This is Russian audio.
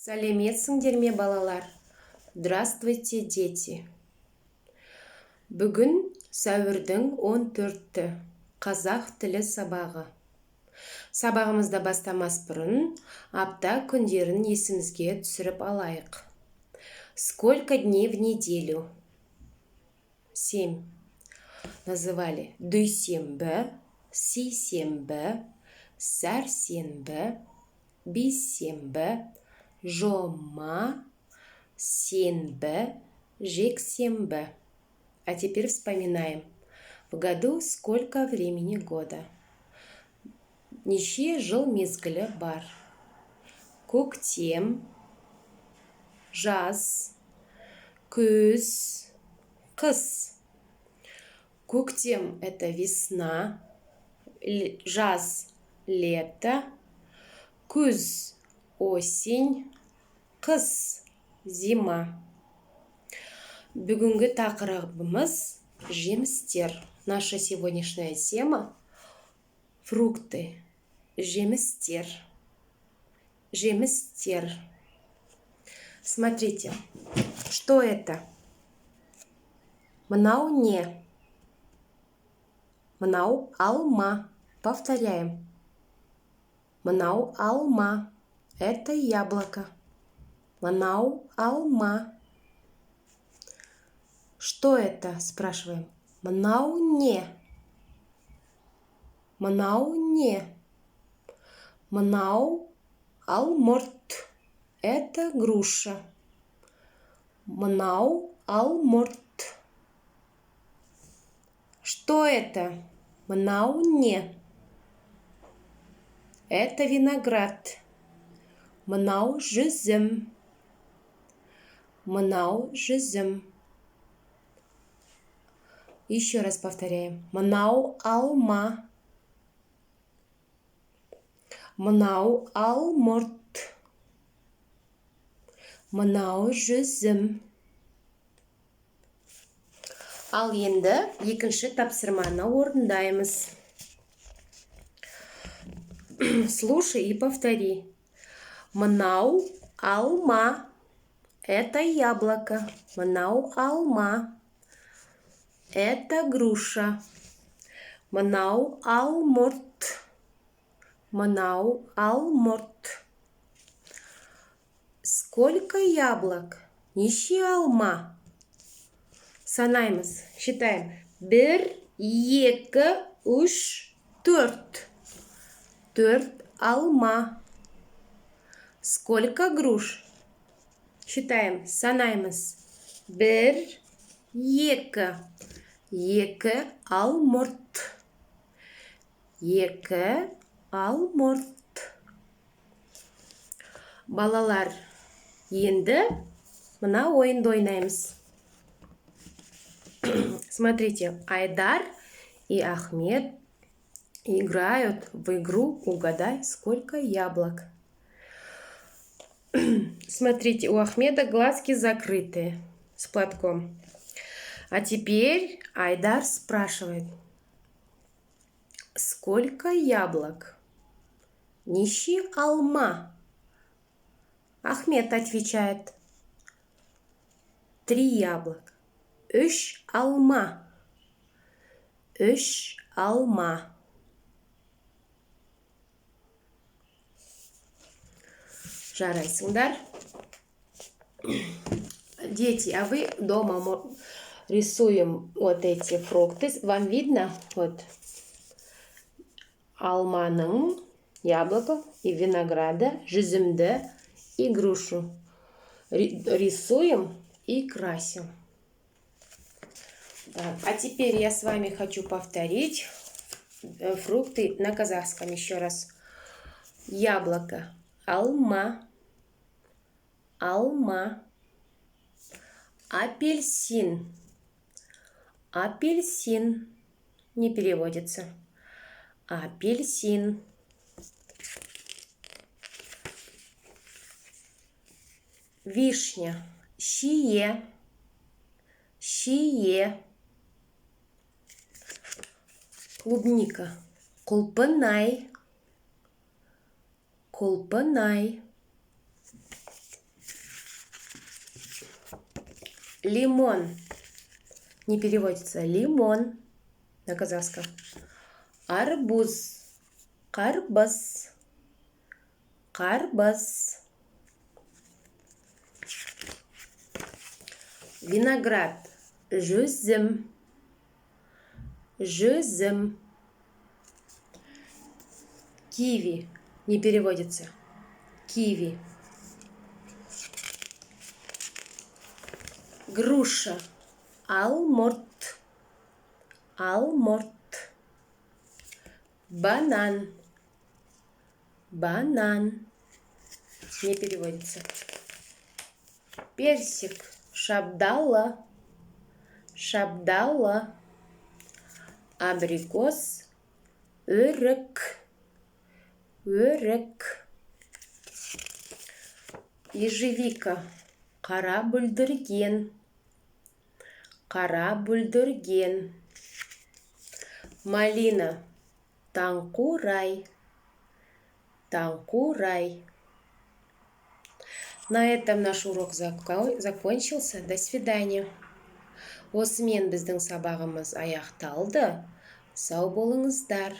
Сәлеметсіңдер ме, балалар? Здравствуйте, дети. Бүгін сәуірдің 14-ті қазақ тілі сабағы. Сабағымызда бастамас бұрын апта күндерін есімізге түсіріп алайық. Сколько дней в неделю? 7. Называли дүйсенбі, сейсенбі, сәрсенбі, бейсенбі, жома, сенбі, жексенбі. А теперь вспоминаем. В году сколько времени года? Неше жыл мезгілі бар? Көктем, жаз, күз, қыс. Көктем – это весна, жаз – лето, күз – осень, қыс – зима. Бүгінгі тақырыбымыз жемістер. Наша сегодняшняя тема – фрукты, жемістер. Жемістер. Смотрите, что это? Мынау не? Мынау алма. Повторяем. Мынау алма. Это яблоко. Мынау алма. Что это? Спрашиваем. Мынау не? Мынау не? Мынау алмұрт. Это груша. Мынау алмұрт. Что это? Мынау не? Это виноград. Мынау жүзім. Мынау жүзім. Еще раз повторяем. Мынау алма. Мынау алмұрт. Мынау жүзім. Ал енді екінші тапсырманы орындаймыз. Слушай и повтори. Мынау алма. Это яблоко. Мынау алма. Это груша. Мынау алмұрт. Мынау алмұрт. Сколько яблок? Неше алма? Санаймыз. Считаем. 1, 2, 3, 4. 4 алма. Сколько груш? Считаем. Санаймыз. 1, 2. 2 алмұрт. 2 алмұрт. Балалар, енді мына ойынды ойнаймыз. Смотрите, Айдар и Ахмед играют в игру «Угадай, сколько яблок». Смотрите, у Ахмеда глазки закрыты с платком. А теперь Айдар спрашивает, сколько яблок? Неше алма? Ахмед отвечает, 3 яблока. 3 алма. 3 алма. Жарайсыңдар. Дети, а вы дома рисуем вот эти фрукты. Вам видно? Вот алманың, яблоко и винограда, жүзімді и грушу. Рисуем и красим. Так, а теперь я с вами хочу повторить фрукты на казахском еще раз. Яблоко. Алма. Алма. Апельсин. Апельсин. Не переводится. Апельсин. Вишня. Шие. Шие. Клубника. Құлпынай. Құлпынай. Лимон. Не переводится. Лимон на казахском. Арбуз. Карбыз. Карбыз. Виноград. Жүзім. Жүзім. Киви. Не переводится. Киви. Груша. Алмурт. Алмурт. Банан. Банан. Не переводится. Персик. Шабдалла. Шабдалла. Абрикос. Өрік. Өрік. Ежевика. Қара бүлдірген. Қара бүлдірген. Малина. Таңқурай. Таңқурай. На этом наш урок закончился. До свидания. Осымен біздің сабағымыз аяқталды. Сау болыңыздар.